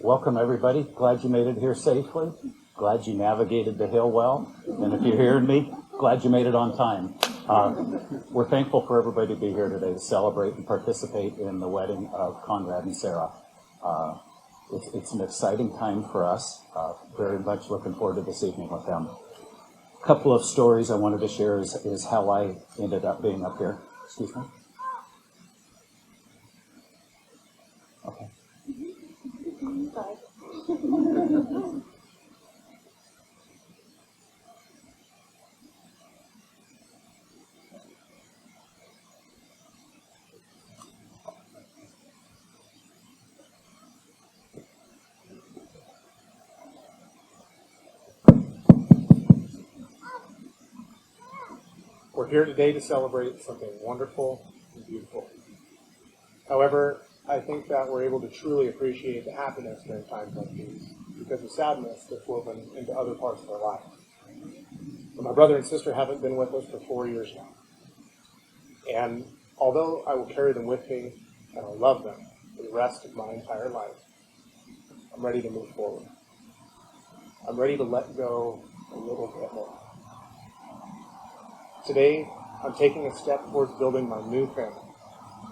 Welcome, everybody. Glad you made it here safely. Glad you navigated the hill well. And if you're hearing me, glad you made it on time. We're thankful for everybody to be here today to celebrate and participate in the wedding of Conrad and Sarah. It's an exciting time for us. Very much looking forward to this evening with them. A couple of stories I wanted to share is how I ended up being up here. Excuse me. Okay. We're here today to celebrate something wonderful and beautiful. However, I think that we're able to truly appreciate the happiness during times like these because the sadness that's woven into other parts of our life. But my brother and sister haven't been with us for 4 years now. And although I will carry them with me and I love them for the rest of my entire life, I'm ready to move forward. I'm ready to let go a little bit more. Today, I'm taking a step towards building my new family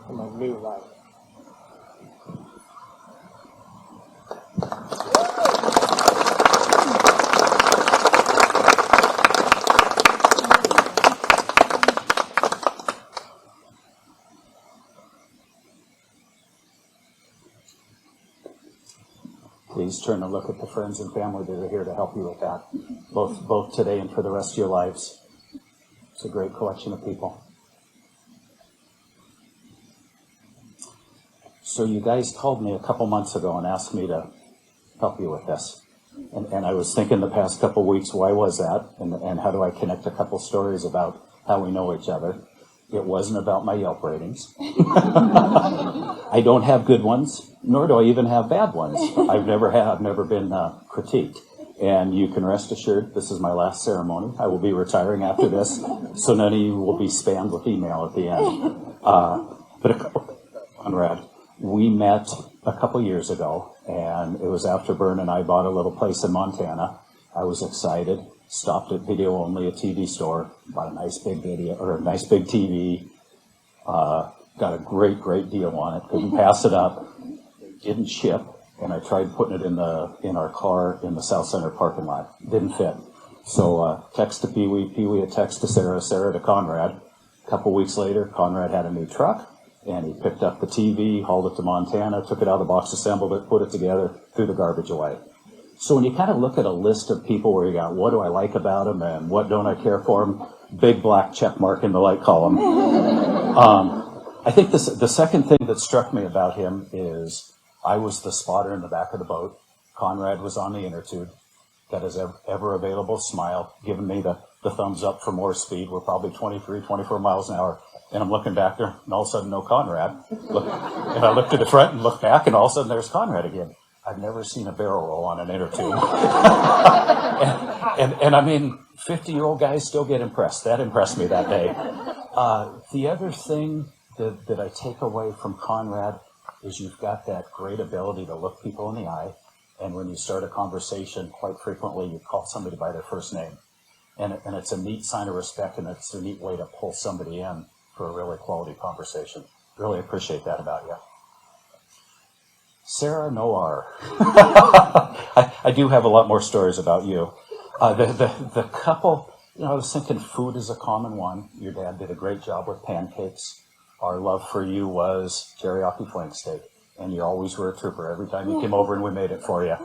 and my new life. Please turn and look at the friends and family that are here to help you with that, both today and for the rest of your lives. It's a great collection of people. So you guys called me a couple months ago and asked me to help you with this. And I was thinking the past couple weeks, why was that? And how do I connect a couple stories about how we know each other? It wasn't about my Yelp ratings. I don't have good ones, nor do I even have bad ones. I've never been critiqued. And you can rest assured, this is my last ceremony. I will be retiring after this, so none of you will be spammed with email at the end. But Conrad, we met a couple years ago, and it was after Bern and I bought a little place in Montana. I was excited, stopped at Video Only, a TV store, bought a nice big video, or a nice big TV, got a great deal on it, couldn't pass it up, didn't ship. And I tried putting it in our car in the South Center parking lot. Didn't fit. So text to Pee-wee, a text to Sarah to Conrad. A couple weeks later, Conrad had a new truck, and he picked up the TV, hauled it to Montana, took it out of the box, assembled it, put it together, threw the garbage away. So when you kind of look at a list of people where you got, what do I like about them and what don't I care for them, big black check mark in the like column. I think the second thing that struck me about him is I was the spotter in the back of the boat. Conrad was on the inner tube. Got his ever available smile, giving me the thumbs up for more speed. We're probably 23, 24 miles an hour. And I'm looking back there, and all of a sudden, no Conrad. And I looked to the front and looked back, and all of a sudden, there's Conrad again. I've never seen a barrel roll on an inner tube. and I mean, 50-year-old guys still get impressed. That impressed me that day. The other thing that I take away from Conrad is you've got that great ability to look people in the eye, and when you start a conversation, quite frequently you call somebody by their first name. And it's a neat sign of respect, and it's a neat way to pull somebody in for a really quality conversation. Really appreciate that about you. Sarah Noir. I do have a lot more stories about you. The couple, I was thinking food is a common one. Your dad did a great job with pancakes. Our love for you was teriyaki flank steak, and you always were a trooper every time you came over and we made it for you.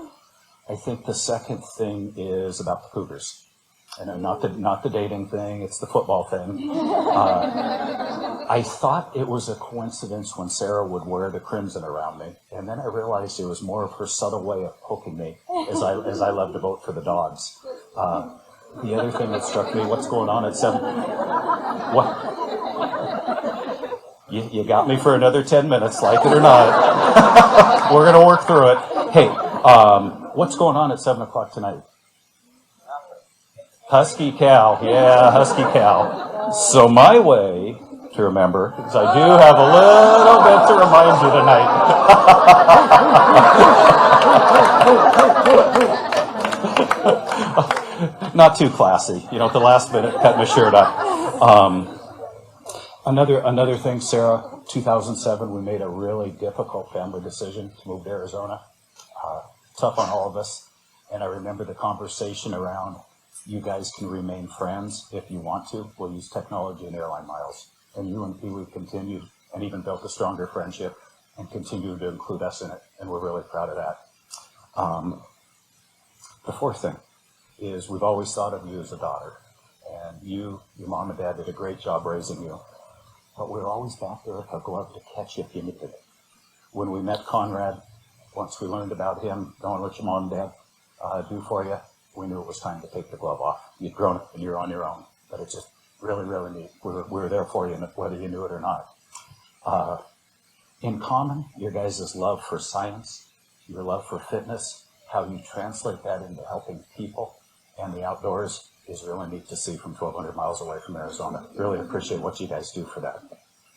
I think the second thing is about the Cougars, and not the dating thing, it's the football thing. I thought it was a coincidence when Sarah would wear the crimson around me, and then I realized it was more of her subtle way of poking me as I love to vote for the Dogs. The other thing that struck me, what's going on at 7? What? You got me for another 10 minutes, like it or not. We're going to work through it. Hey, what's going on at 7 o'clock tonight? Husky Cow. Yeah, Husky Cow. So my way to remember, because I do have a little bit to remind you tonight. Not too classy, at the last minute, cut my shirt up. Another thing, Sarah, 2007, we made a really difficult family decision to move to Arizona. Tough on all of us. And I remember the conversation around, you guys can remain friends if you want to. We'll use technology and airline miles. And you and Pee-wee continued and even built a stronger friendship and continued to include us in it. And we're really proud of that. The fourth thing is we've always thought of you as a daughter. And your mom and dad did a great job raising you. But we were always back there with a glove to catch you if you needed it. When we met Conrad, once we learned about him, knowing what your mom and dad do for you, we knew it was time to take the glove off. You'd grown up and you're on your own, but it's just really, really neat. We were there for you, whether you knew it or not. In common, your guys' love for science, your love for fitness, how you translate that into helping people and the outdoors is really neat to see from 1,200 miles away from Arizona. Really appreciate what you guys do for that.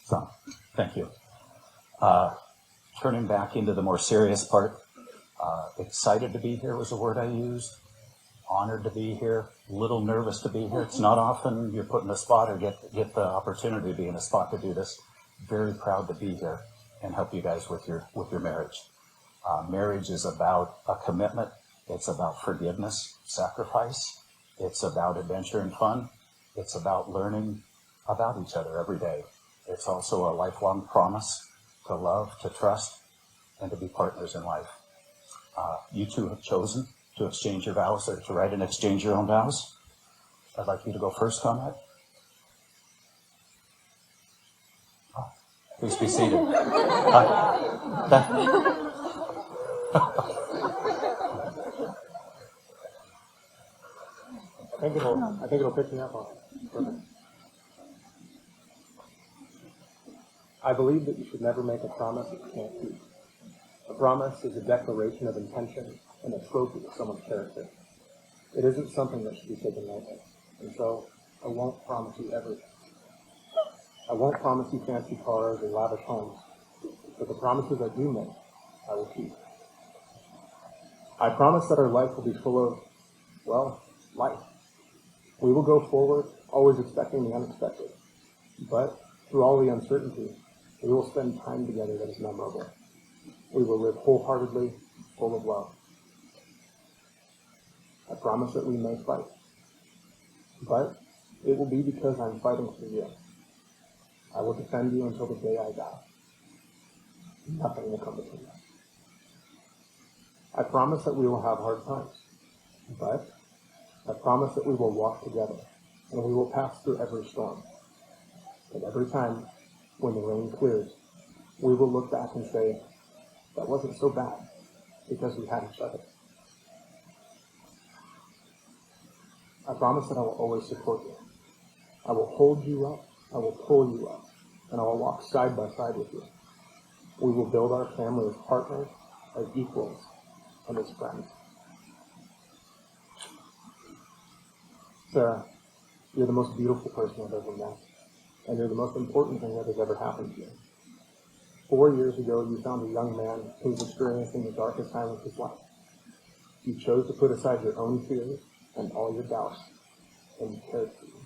So, thank you. Turning back into the more serious part, excited to be here was a word I used. Honored to be here. Little nervous to be here. It's not often you're put in a spot or get the opportunity to be in a spot to do this. Very proud to be here and help you guys with your marriage. Marriage is about a commitment. It's about forgiveness, sacrifice. It's about adventure and fun. It's about learning about each other every day. It's also a lifelong promise to love, to trust, and to be partners in life. You two have chosen to exchange your vows, or to write and exchange your own vows. I'd like you to go first, Conrad. Please be seated. I think it'll pick me up on it. Perfect. I believe that you should never make a promise that you can't keep. A promise is a declaration of intention and a trophy of someone's character. It isn't something that should be taken lightly. And so, I won't promise you everything. I won't promise you fancy cars or lavish homes. But the promises I do make, I will keep. I promise that our life will be full of, life. We will go forward, always expecting the unexpected. But through all the uncertainty, we will spend time together that is memorable. We will live wholeheartedly, full of love. I promise that we may fight. But it will be because I'm fighting for you. I will defend you until the day I die. Nothing will come between us. I promise that we will have hard times. But I promise that we will walk together and we will pass through every storm. And every time, when the rain clears, we will look back and say, that wasn't so bad, because we had each other. I promise that I will always support you. I will hold you up, I will pull you up, and I will walk side by side with you. We will build our family as partners, as equals, and as friends. Sarah, you're the most beautiful person I've ever met. And you're the most important thing that has ever happened to you. 4 years ago, you found a young man who was experiencing the darkest time of his life. You chose to put aside your own fears and all your doubts, and you cared for me.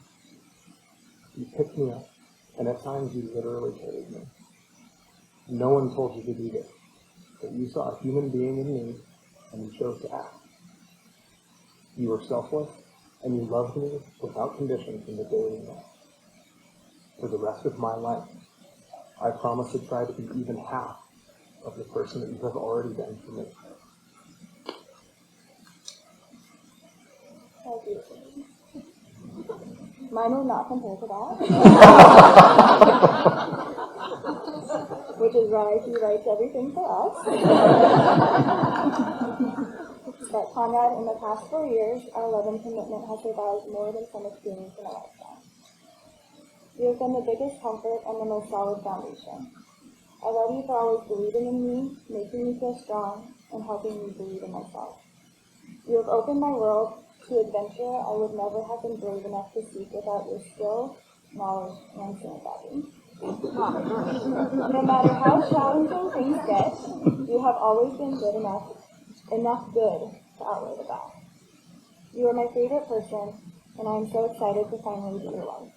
You picked me up, and at times you literally carried me. No one told you to do this, but you saw a human being in need, and you chose to act. You were selfless, and you loved me without condition from the day we met. For the rest of my life, I promise to try to be even half of the person that you have already been for me. Thank you. Mine will not compare to that. Which is why he writes everything for us. But Conrad, in the past 4 years, our love and commitment has survived more than some experience in a lifetime. You have been the biggest comfort and the most solid foundation. I love you for always believing in me, making me feel strong, and helping me believe in myself. You have opened my world to adventure I would never have been brave enough to seek without your skill, knowledge, and sanity. No matter how challenging things get, you have always been good enough good to outweigh the bad. You are my favorite person, and I am so excited to finally be your wife.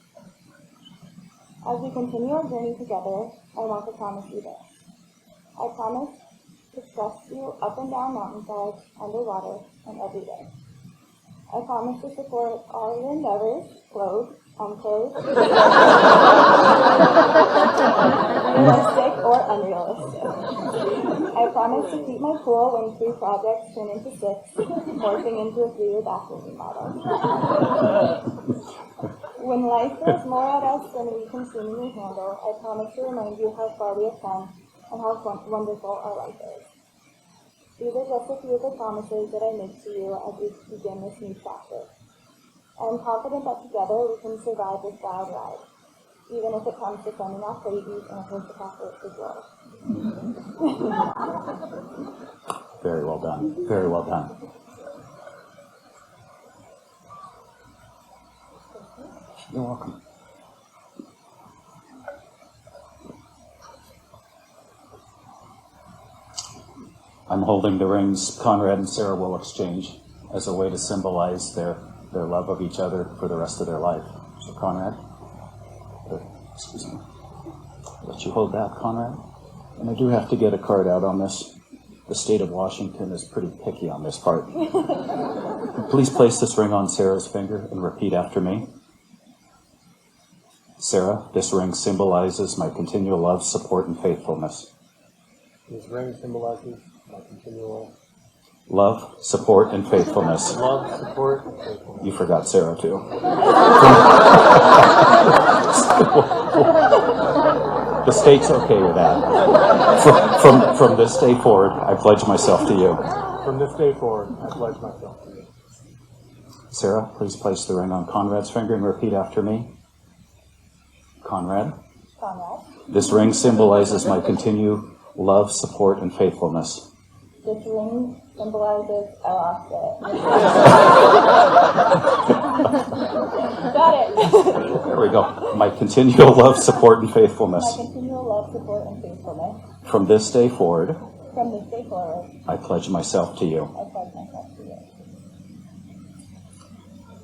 As we continue our journey together, I want to promise you this. I promise to trust you up and down mountainsides, underwater, and every day. I promise to support all your endeavors, clothed, unclothed, realistic or unrealistic. I promise to keep my cool when 3 projects turn into 6, morphing into a 3-year bathroom remodel. When life throws more at us than we can seemingly handle, I promise to remind you how far we have come and how wonderful our life is. These are just a few of the promises that I make to you as we begin this new chapter. I am confident that together we can survive this wild ride, even if it comes to sending off babies in a post-apocalyptic world. Very well done. Very well done. You're welcome. I'm holding the rings Conrad and Sarah will exchange as a way to symbolize their love of each other for the rest of their life. So Conrad, excuse me, let you hold that, Conrad. And I do have to get a card out on this. The state of Washington is pretty picky on this part. Please place this ring on Sarah's finger and repeat after me. Sarah, this ring symbolizes my continual love, support, and faithfulness. This ring symbolizes my continual love, support, and faithfulness. love, support, and faithfulness. You forgot Sarah, too. The state's okay with that. From this day forward, I pledge myself to you. From this day forward, I pledge myself to you. Sarah, please place the ring on Conrad's finger and repeat after me. Conrad, this ring symbolizes my continued love, support, and faithfulness. This ring symbolizes, I lost it. Got it. There we go. My continual love, support, and faithfulness. My continual love, support, and faithfulness. From this day forward, I pledge myself to you. I pledge myself to you.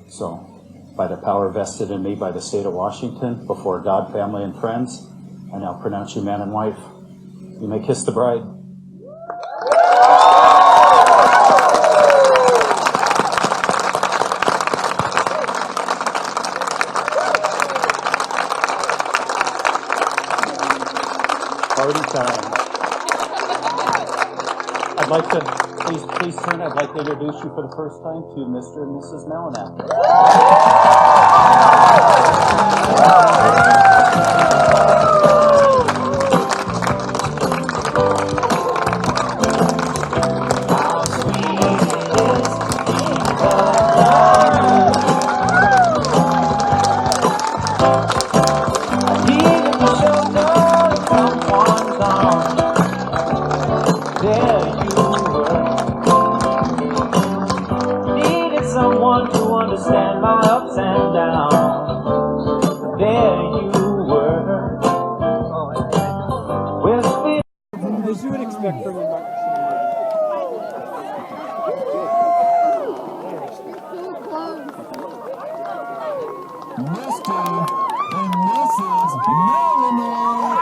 So, by the power vested in me by the state of Washington, before God, family, and friends, I now pronounce you man and wife. You may kiss the bride. Party time. I'd like to, please turn, I'd like to introduce you for the first time to Mr. and Mrs. Malinak. As you would expect from a Mr. and Mrs. Malinak.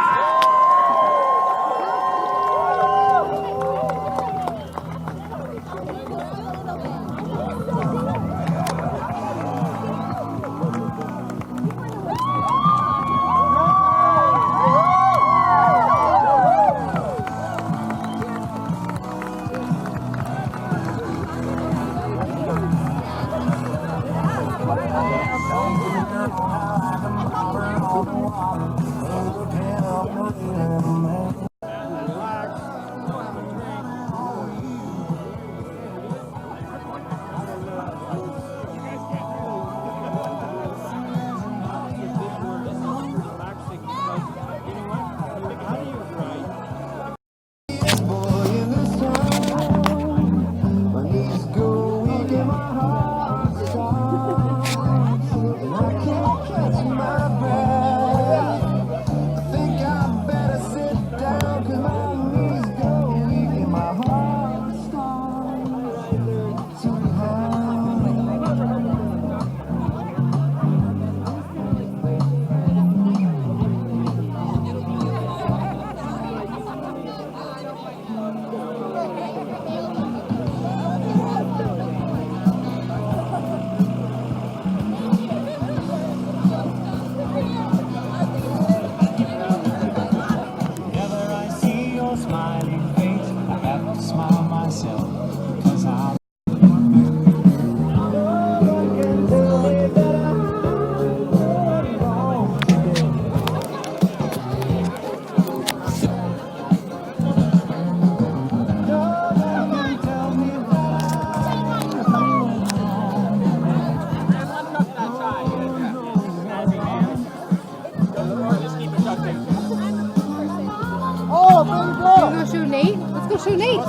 show Nate.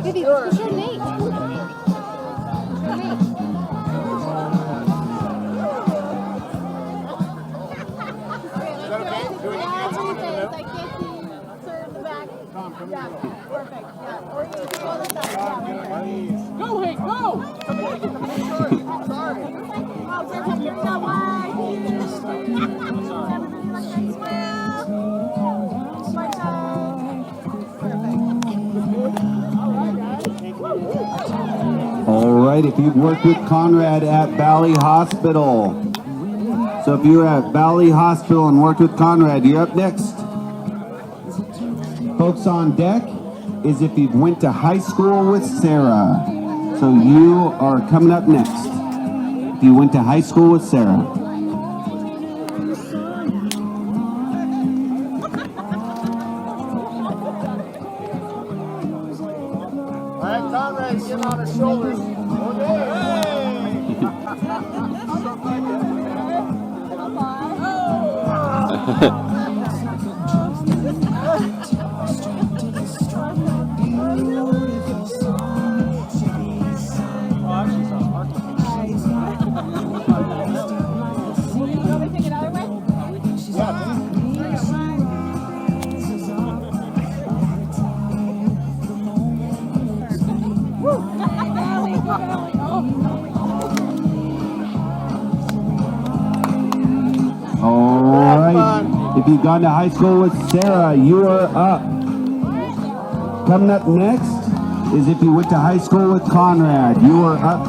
Baby, let's go show Nate. Go, Hank, go! All right, if you've worked with Conrad at Valley Hospital. So if you're at Valley Hospital and worked with Conrad, you're up next. Folks on deck is if you went to high school with Sarah. So you are coming up next. If you went to high school with Sarah. All right, Conrad, get on her shoulders. All right. If you've gone to high school with Sarah, you are up. Coming up next is if you went to high school with Conrad. You are up.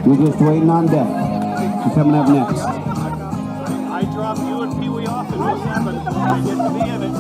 We're just waiting on deck. You're coming up next. I dropped you and Pee Wee off at 07. I get to be in it.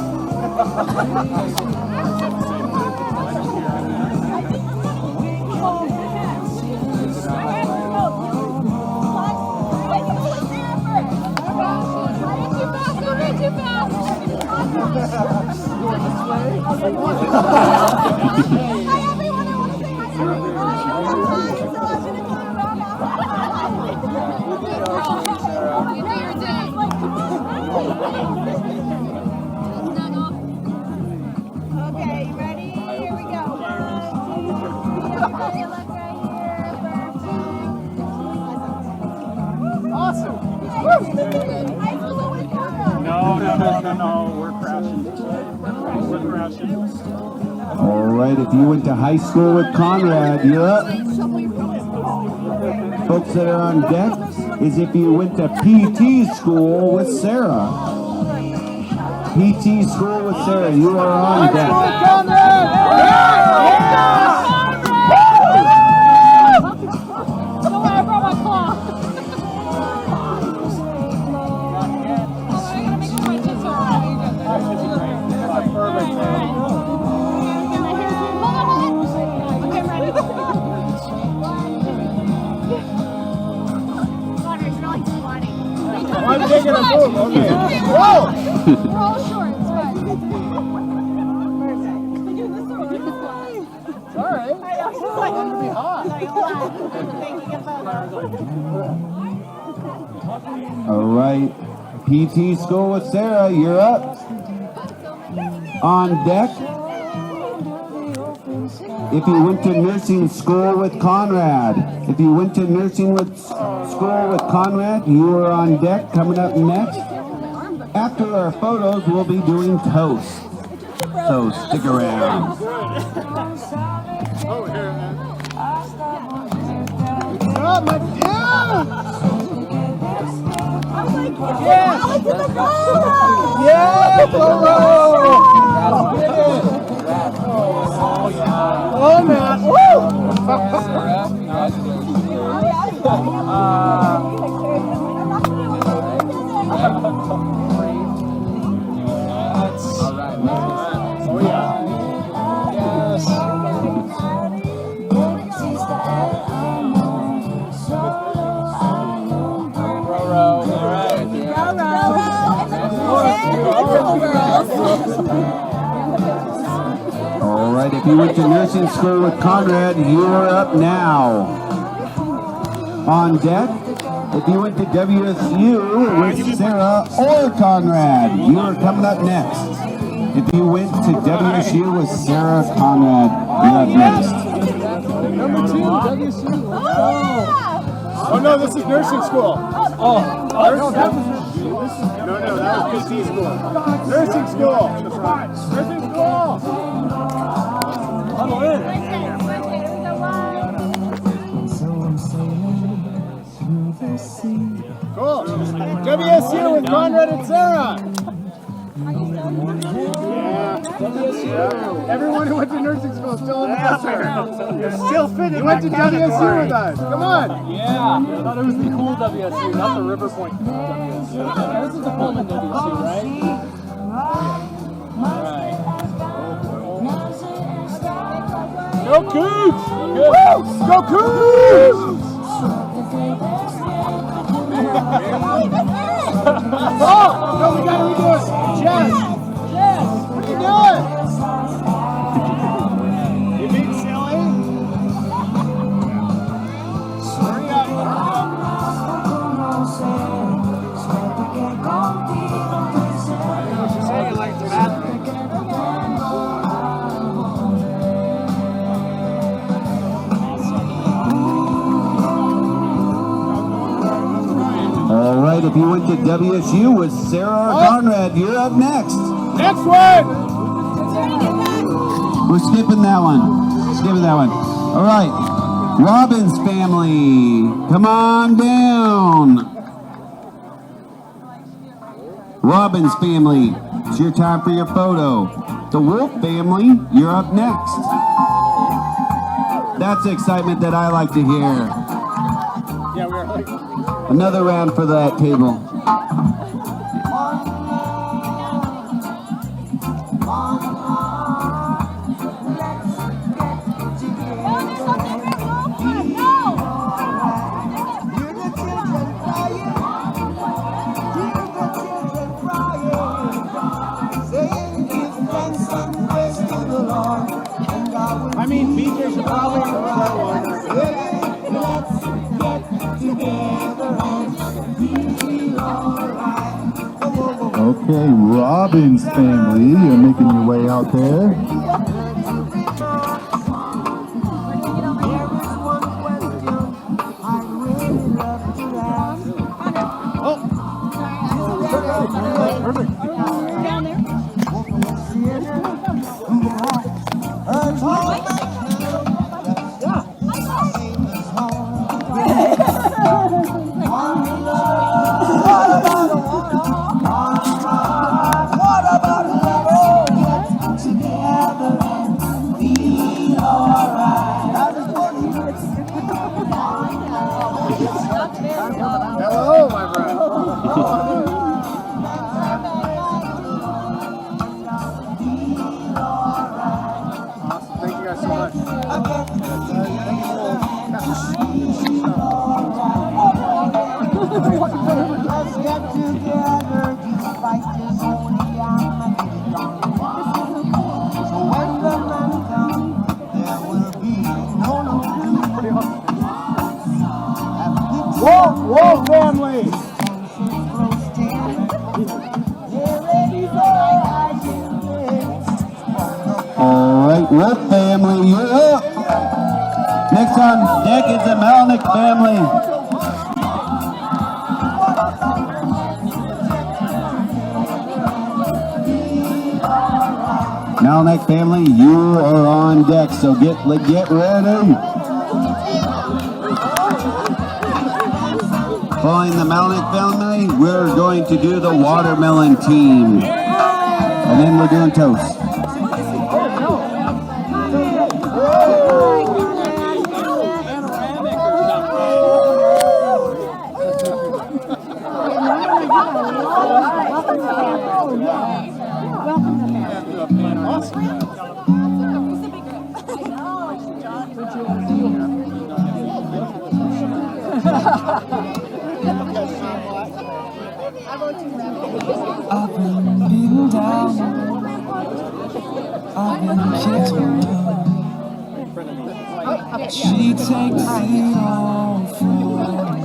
Okay, you ready? Here we go. Awesome. No. We're crashing. We're crashing. All right. If you went to high school with Conrad, you're up. Folks that are on deck is if you went to PT school with Sarah. PT school with Sarah, you are on deck. I'm taking a move. Okay. Whoa! We're all short, it's fine. It's all right. It's going to be hot. All right. PT school with Sarah, you're up. On deck. If you went to nursing school with Conrad. If you went to nursing with school with Conrad, you are on deck. Coming up next. After our photos, we'll be doing toast. So stick around. Over here, man. Good job, my dude! Yes! Yeah, Floro! Get it! Oh, man! Woo! Oh, yeah. Yes. All right, if you went to nursing school with Conrad, you are up now. On deck, if you went to WSU with Sarah or Conrad, you are coming up next. If you went to WSU with Sarah Conrad, you're up next. Number 2, WSU. Oh no, this is nursing school. Oh, no, that was PT school. Nursing school. Nursing school. Huddle in. Cool. WSU with Conrad and Sarah. Yeah. Everyone who went to nursing school is still in the bus here. You're still fitting. You went to WSU with us. Come on. Yeah. I thought it was the cool WSU, not the River Point WSU. This is the Pullman WSU, right? Right. Go Cougs! Go Cougs! Oh! No, we gotta redo it! Jess! What are you doing? You being silly? Hurry up, She's saying it like it's happening. All right, if you went to WSU with Sarah or Conrad, you're up next. Next one! We're skipping that one. Skipping that one. All right, Robbins family, come on down. Robbins family, it's your time for your photo. The Wolf family, you're up next. That's the excitement that I like to hear. Yeah, we're like... Another round for that table. I mean, BJ should probably Okay, Robbins family, you're making your way out there. Hello, my friend. Awesome. Thank you guys so much. Whoa, family! All right, Wolf family, you're up. Next on deck is the Malinak family. Malinak family, you are on deck, so get ready. Following the Malinak family, we're going to do the watermelon team. And then we're doing toast. I've been beaten down, I've been kicked around. She takes it all for me.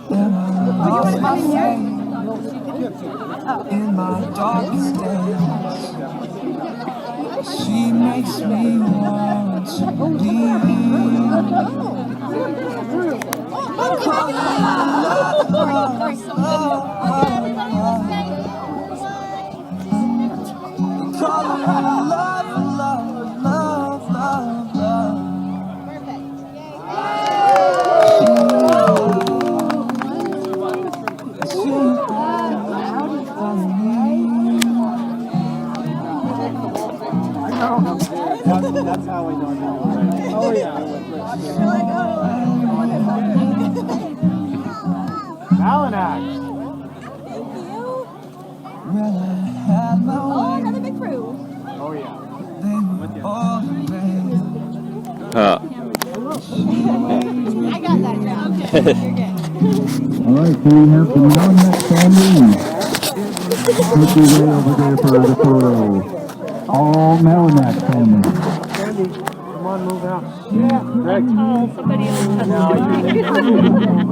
Then I lost my faith. in my darkest days. She makes me want to leave. That's how we know. Oh yeah. Malinak. Well, I had my way. Oh, another big crew. Oh yeah. They were all around. I got that now. Okay, you're good. All right, so we have the Malinak family. Make your way over there for the photo. All Malinak family. Sandy, come on, move out. Yeah. Greg.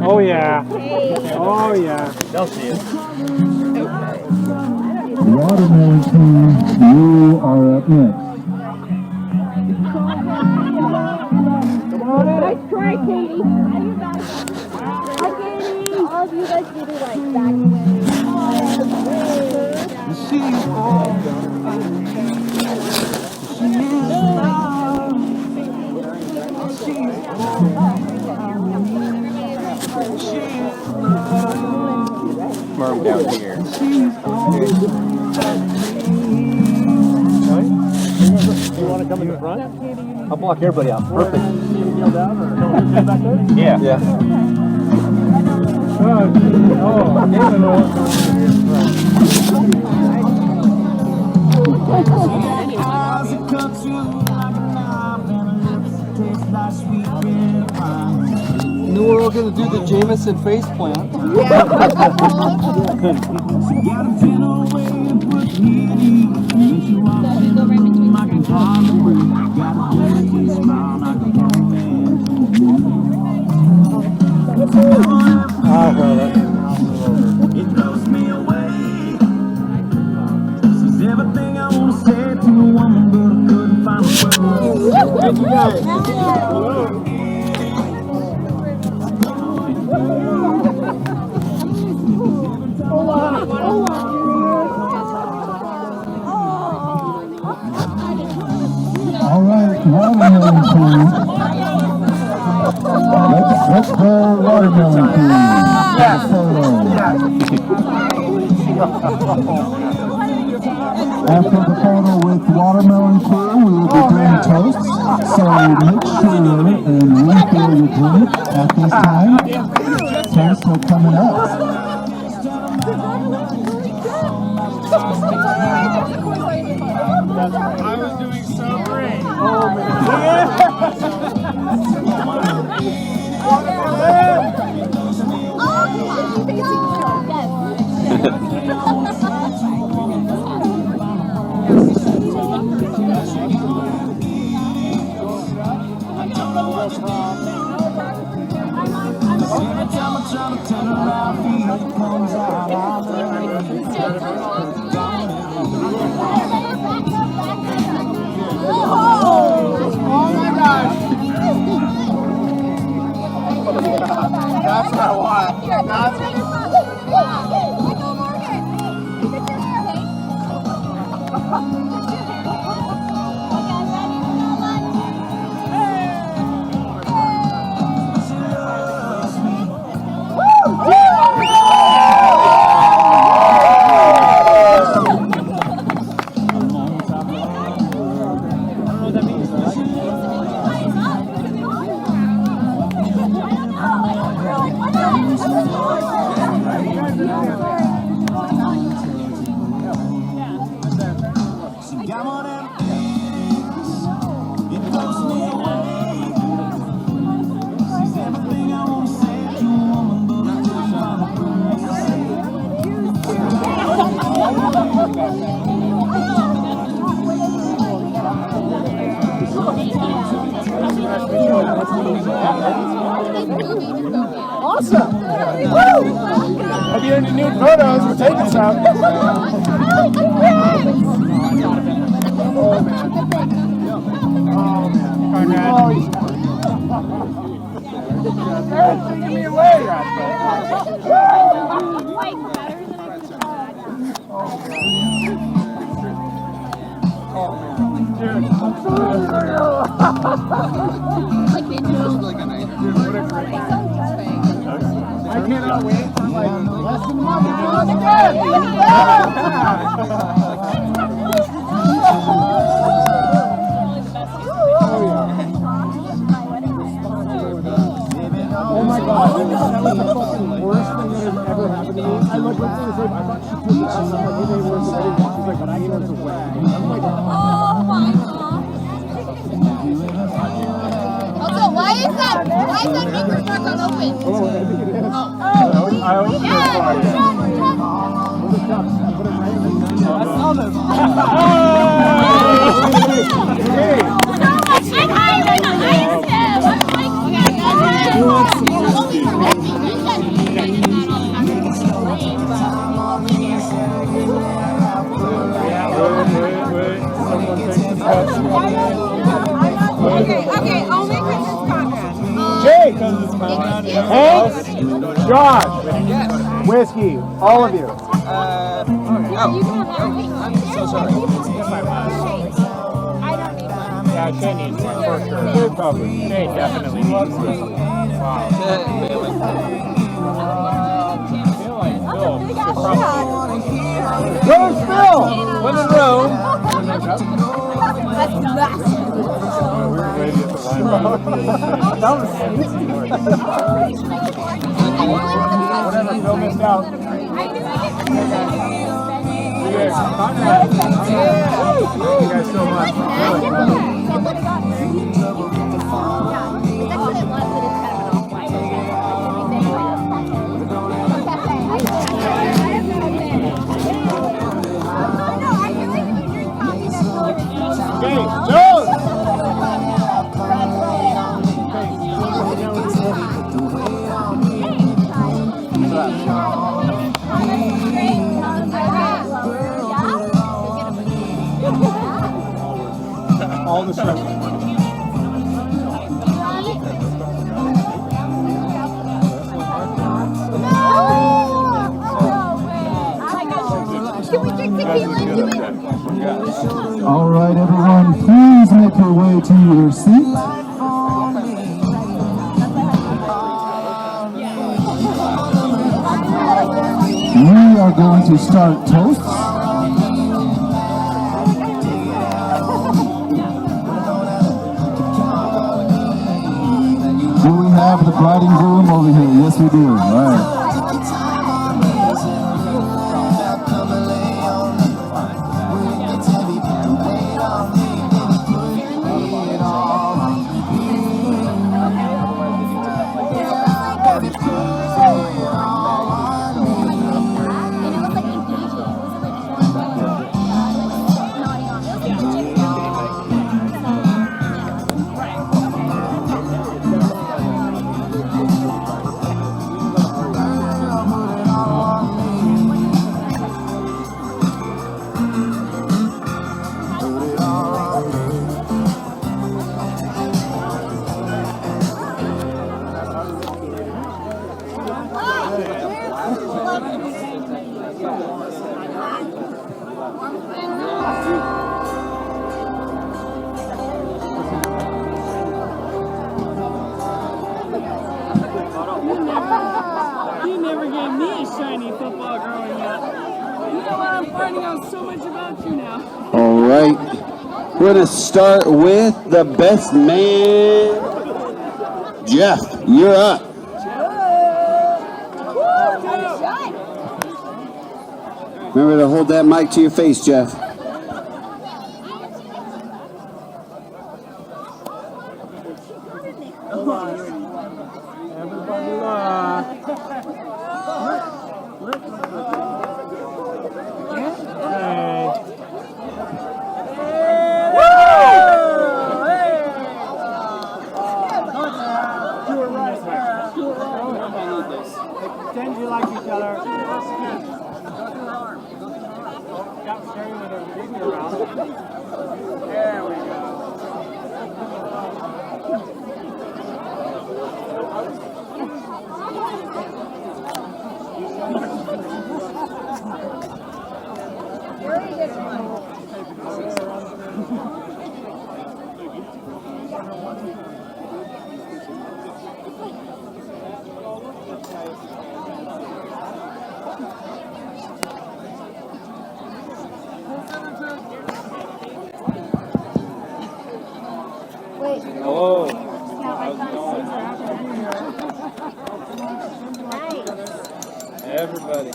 Oh yeah. Oh yeah. They'll see it. Watermelon team, you are up next. Nice try, Katie. Hi, Katie. All of you guys need to like back away. She's all Marm down here. You want to come in the front? I'll block everybody out. Perfect. Kneel down or back there? Yeah. Yeah. Oh, David knows. Knew we were all going to do the Jameson face plant. everything I want to say to a woman, but I couldn't find a word. Thank you guys. All right, watermelon team. Let's go watermelon team. Yes. After the photo with watermelon crew, we will be doing toasts. So make sure and refill your drink at this time. Toasts are coming up. I was doing so great. Oh, that's what I want. awesome. Hope you're into nude photos. We're taking some. Oh, man. Conrad. Give me away. I cannot wait. Like, less than a month. Oh my God, that was the fucking worst thing that has ever happened to me. I like went to the same, I thought she took it out. I'm like, hey, where's the wedding? She's like, but I know it's a wedding. I'm like, Oh my God. Also, why is that microphone unopened? I opened it for you. I saw this. Hey! Wait. Someone take the cups. Okay, I'll make it this Conrad. Jake! Hank! Josh! Whiskey! All of you. I'm so sorry. Yeah, Shay needs one for sure. Good cover. Shay definitely needs one. Wow. I feel like Phil should probably... Where's Phil? When in Rome. That's massive. We were waiting at the line. That was whatever, Phil missed out. You guys, Conrad. Thank you guys so much. Okay, Jones! All the stuff. All right, everyone, please make your way to your seat. We are going to start toasts. Do we have the bride and groom over here? Yes, we do. All right. He never gave me a shiny football growing up. You know what? I'm finding out so much about you now. All right. We're going to start with the best man. Jeff, you're up. Remember to hold that mic to your face, Jeff. Pretend you like each other. Stop staring with her finger around. There we go. Wait. Hello. Nice. Everybody.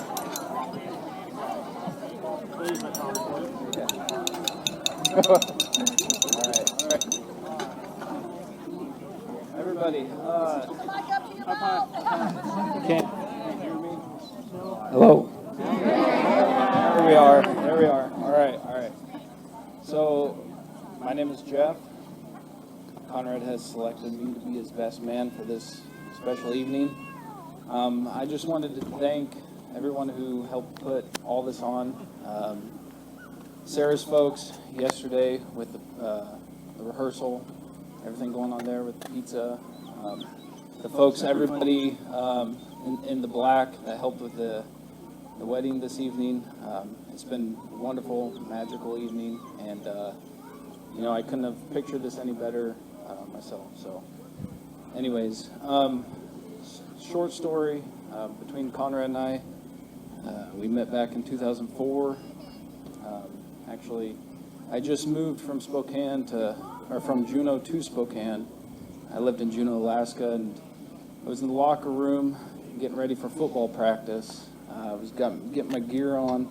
All right. Everybody. Can't hear me? Hello. There we are. There we are. All right. So, my name is Jeff. Conrad has selected me to be his best man for this special evening. I just wanted to thank everyone who helped put all this on. Sarah's folks yesterday with the rehearsal, everything going on there with the pizza. The folks, everybody in the black that helped with the wedding this evening. It's been a wonderful, magical evening, and I couldn't have pictured this any better myself. So, anyways, short story between Conrad and I. We met back in 2004. Actually, I just moved from from Juneau to Spokane. I lived in Juneau, Alaska, and I was in the locker room getting ready for football practice. I was getting my gear on.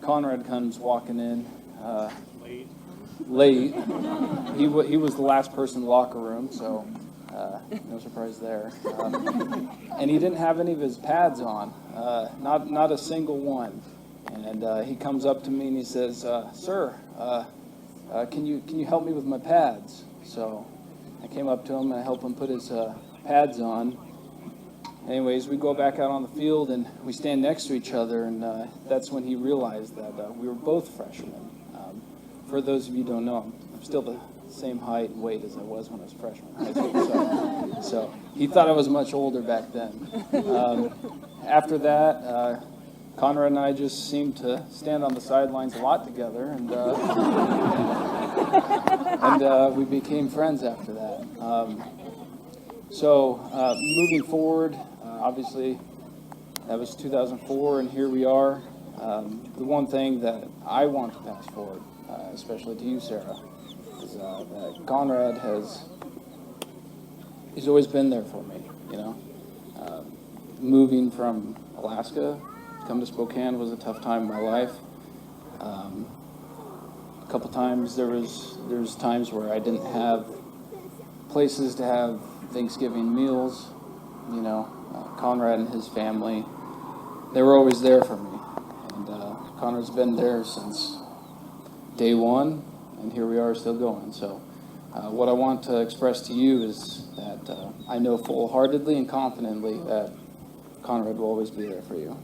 Conrad comes walking in. Late. He was the last person in the locker room, so no surprise there. And he didn't have any of his pads on, not a single one. And he comes up to me and he says, "Sir, can you help me with my pads?" So I came up to him and I helped him put his pads on. Anyways, we go back out on the field and we stand next to each other, and that's when he realized that we were both freshmen. For those of you who don't know, I'm still the same height and weight as I was when I was a freshman in high school. So he thought I was much older back then. After that, Conrad and I just seemed to stand on the sidelines a lot together, and we became friends after that. Moving forward, obviously, that was 2004, and here we are. The one thing that I want to pass forward, especially to you, Sarah, is that Conrad he's always been there for me, moving from Alaska to come to Spokane was a tough time in my life. A couple times there's times where I didn't have places to have Thanksgiving meals. Conrad and his family, they were always there for me, and Conrad's been there since day one, and here we are still going. So what I want to express to you is that I know full-heartedly and confidently that Conrad will always be there for you.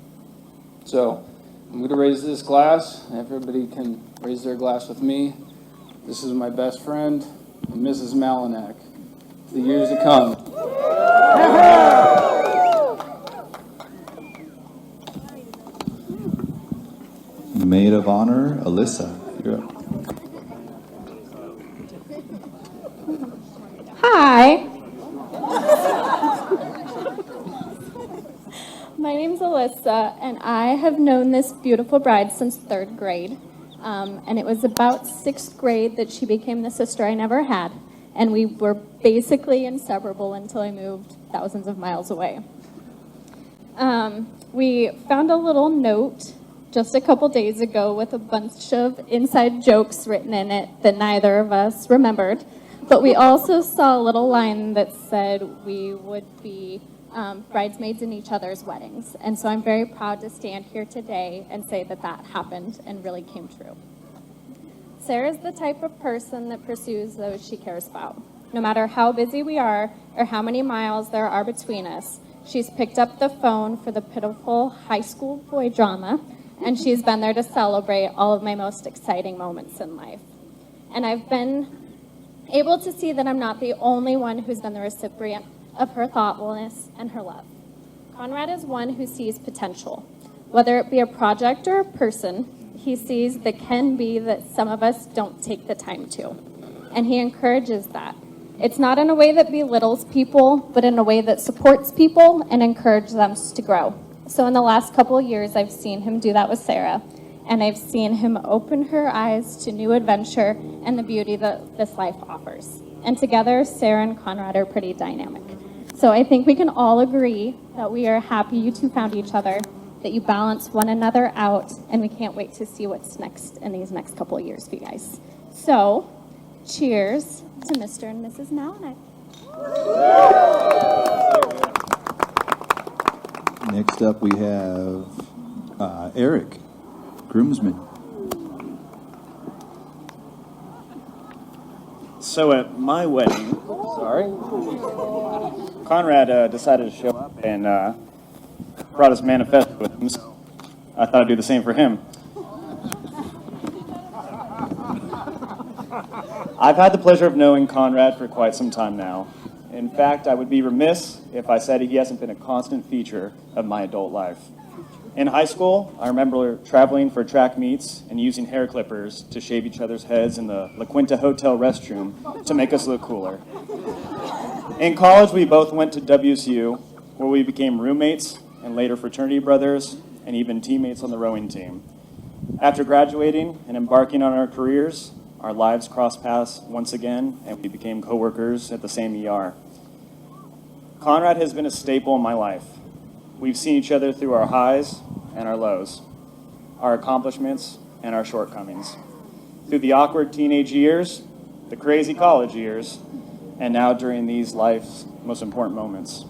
So I'm going to raise this glass. Everybody can raise their glass with me. This is my best friend, Mrs. Malinak, for the years to come. Maid of Honor, Alyssa, you're up. Hi. My name's Alyssa, and I have known this beautiful bride since 3rd grade. And it was about 6th grade that she became the sister I never had. And we were basically inseparable until I moved thousands of miles away. We found a little note just a couple days ago with a bunch of inside jokes written in it that neither of us remembered. But we also saw a little line that said we would be bridesmaids in each other's weddings. And so I'm very proud to stand here today and say that that happened and really came true. Sarah's the type of person that pursues those she cares about. No matter how busy we are or how many miles there are between us, She's picked up the phone for the pitiful high school boy drama, and she's been there to celebrate all of my most exciting moments in life. And I've been able to see that I'm not the only one who's been the recipient of her thoughtfulness and her love. Conrad is one who sees potential. Whether it be a project or a person, he sees the can be that some of us don't take the time to. And he encourages that. It's not in a way that belittles people, but in a way that supports people and encourages them to grow. So in the last couple of years, I've seen him do that with Sarah, and I've seen him open her eyes to new adventure and the beauty that this life offers. And together, Sarah and Conrad are pretty dynamic. So I think we can all agree that we are happy you two found each other, that you balance one another out, and we can't wait to see what's next in these next couple of years for you guys. So, cheers to Mr. and Mrs. Malinak. Next up, we have Eric, groomsman. So at my wedding, Conrad decided to show up and brought his manifesto with him, so I thought I'd do the same for him. I've had the pleasure of knowing Conrad for quite some time now. In fact, I would be remiss if I said he hasn't been a constant feature of my adult life. In high school, I remember traveling for track meets and using hair clippers to shave each other's heads in the La Quinta Hotel restroom to make us look cooler. In college, we both went to WSU, where we became roommates and later fraternity brothers and even teammates on the rowing team. After graduating and embarking on our careers, our lives crossed paths once again, and we became coworkers at the same ER. Conrad has been a staple in my life. We've seen each other through our highs and our lows, our accomplishments and our shortcomings, through the awkward teenage years, the crazy college years, and now during these life's most important moments.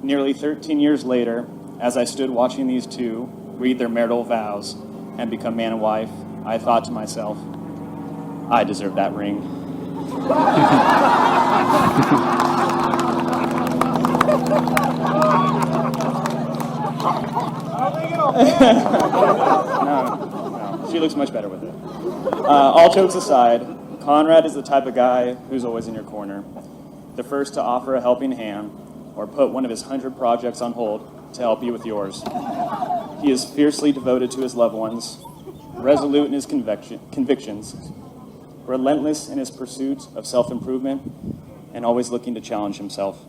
Nearly 13 years later, as I stood watching these two read their marital vows and become man and wife, I thought to myself, I deserve that ring. No, she looks much better with it. All jokes aside, Conrad is the type of guy who's always in your corner, the first to offer a helping hand or put one of his 100 projects on hold to help you with yours. He is fiercely devoted to his loved ones, resolute in his convictions, relentless in his pursuit of self-improvement, and always looking to challenge himself.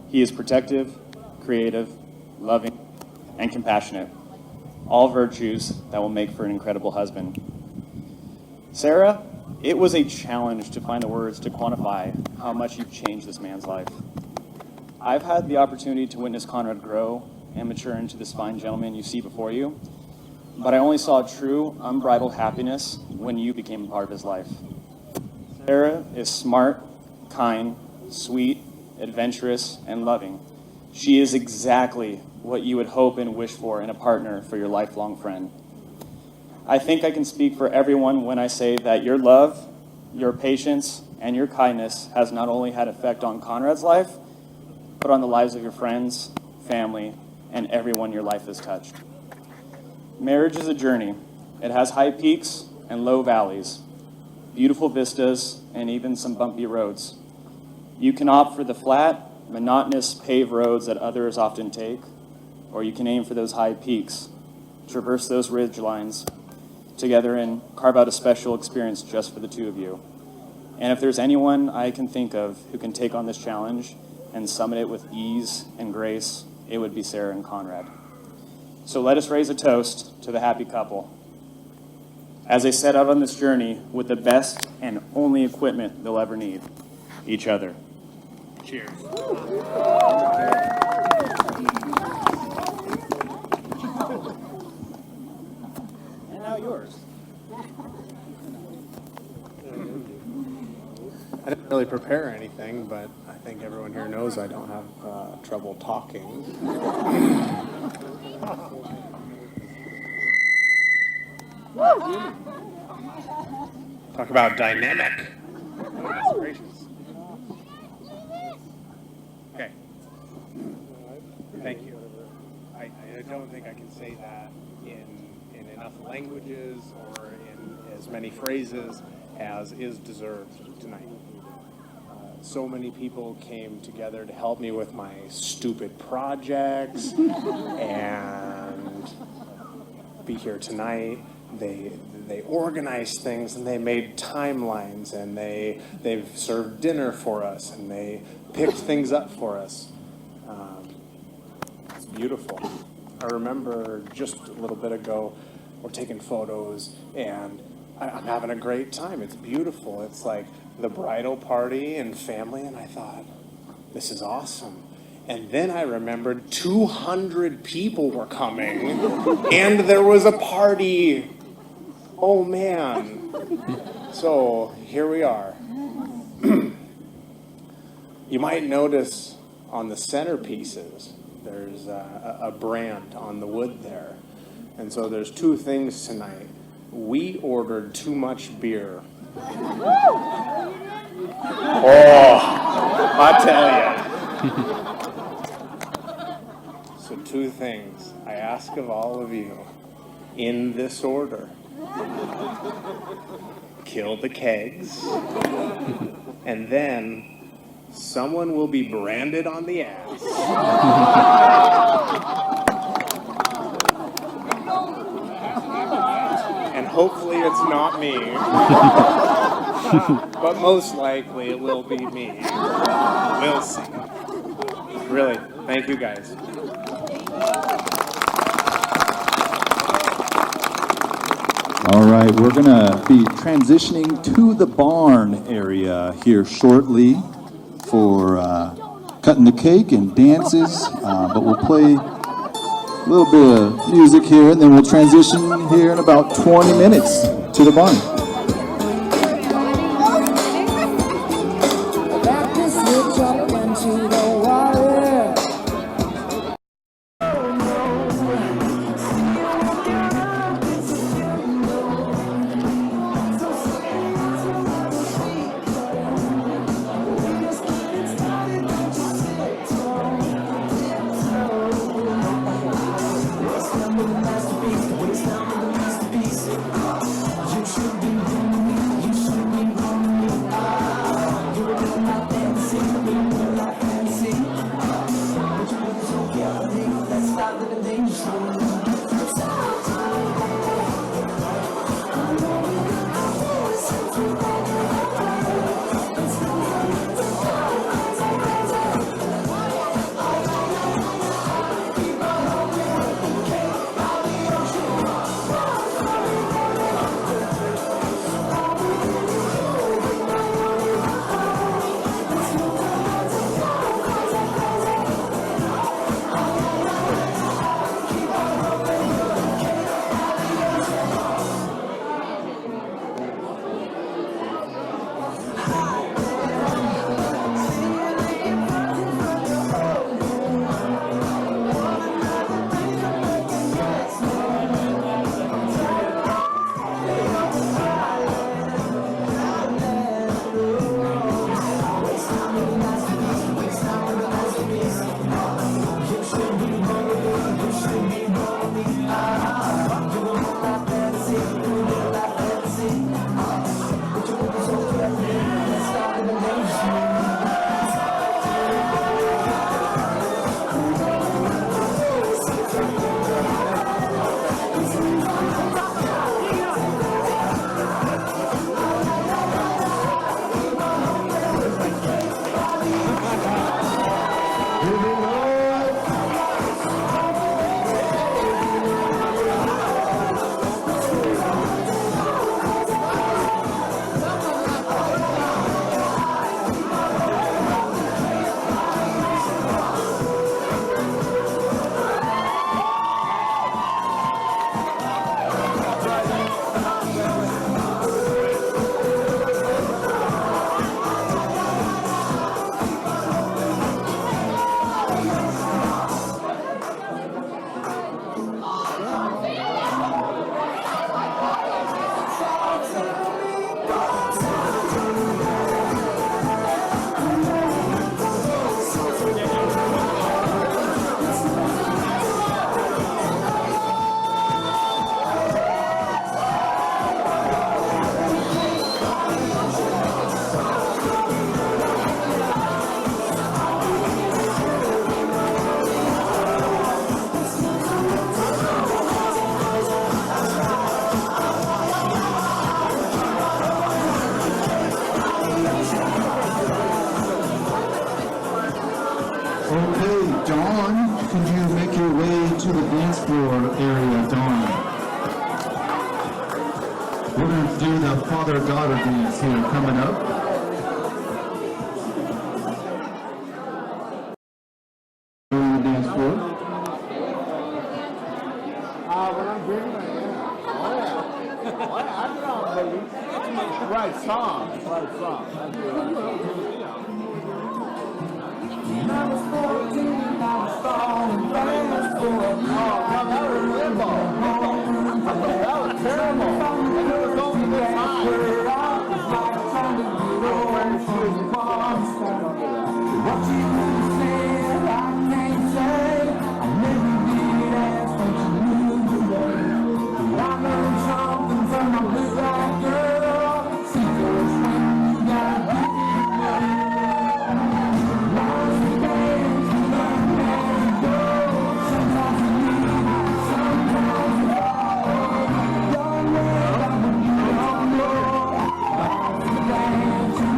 He is protective, creative, loving, and compassionate, all virtues that will make for an incredible husband. Sarah, it was a challenge to find the words to quantify how much you've changed this man's life. I've had the opportunity to witness Conrad grow and mature into this fine gentleman you see before you, but I only saw true, unbridled happiness when you became a part of his life. Sarah is smart, kind, sweet, adventurous, and loving. She is exactly what you would hope and wish for in a partner for your lifelong friend. I think I can speak for everyone when I say that your love, your patience, and your kindness has not only had effect on Conrad's life, but on the lives of your friends, family, and everyone your life has touched. Marriage is a journey. It has high peaks and low valleys, beautiful vistas, and even some bumpy roads. You can opt for the flat, monotonous paved roads that others often take, or you can aim for those high peaks, traverse those ridge lines together and carve out a special experience just for the two of you. And if there's anyone I can think of who can take on this challenge and summit it with ease and grace, it would be Sarah and Conrad. So let us raise a toast to the happy couple as they set out on this journey with the best and only equipment they'll ever need, each other. Cheers. And now yours. I didn't really prepare anything, but I think everyone here knows I don't have trouble talking. Talk about dynamic. Goodness gracious. Thank you. I don't think I can say that in enough languages or in as many phrases as is deserved tonight. So many people came together to help me with my stupid projects and be here tonight. They organized things and they made timelines and they've served dinner for us and they picked things up for us. It's beautiful. I remember just a little bit ago, we're taking photos and I'm having a great time. It's beautiful. It's like the bridal party and family, and I thought, this is awesome. And then I remembered 200 people were coming and there was a party. Oh man. So here we are. You might notice on the centerpieces, there's a brand on the wood there. And so there's two things tonight. We ordered too much beer. Oh, I tell you. So two things I ask of all of you in this order. Kill the kegs, and then someone will be branded on the ass. And hopefully it's not me. But most likely it will be me. We'll see. Really, thank you guys. All right, we're going to be transitioning to the barn area here shortly for cutting the cake and dances, but we'll play a little bit of music here, and then we'll transition here in about 20 minutes to the barn. You should be Okay, Dawn, could you make your way to the dance floor area, Dawn? We're going to do the father-daughter dance here coming up. On the dance floor. When I'm drinking, I am. Oh, yeah. Oh, yeah. I get on, baby. Right song. Right song. That's the right song. I was 14 and I was falling fast for a That was limbo. That was terrible. And it was only this high. What you said, I can't say. I never did ask what you knew today. I learned something from my blue eyed girl. Secrets when you got deep. Lost the games, you learn as you go. Sometimes you need it, sometimes you don't know what you don't know. Lost the games, you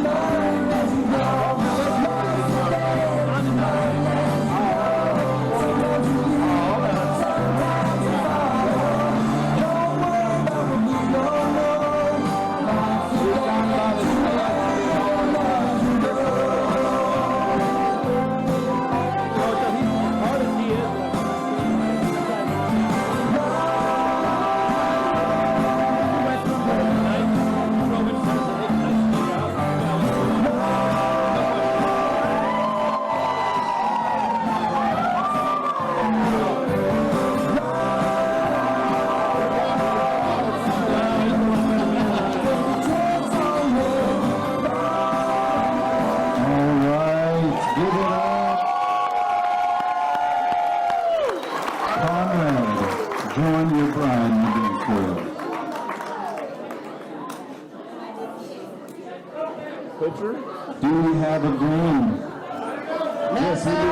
learn as you go. Join your bride in the dance floor. Picture? Do we have a groom? Yes, we do.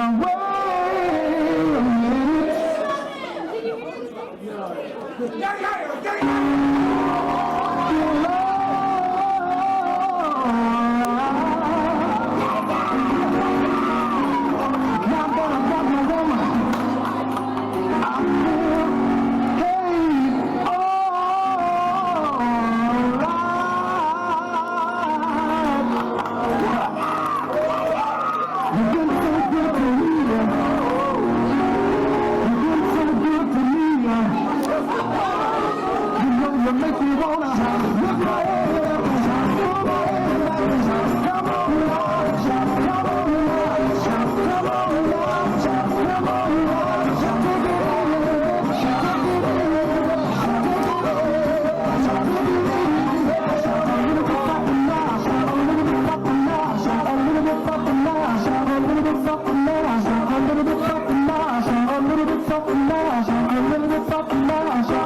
A little bit something,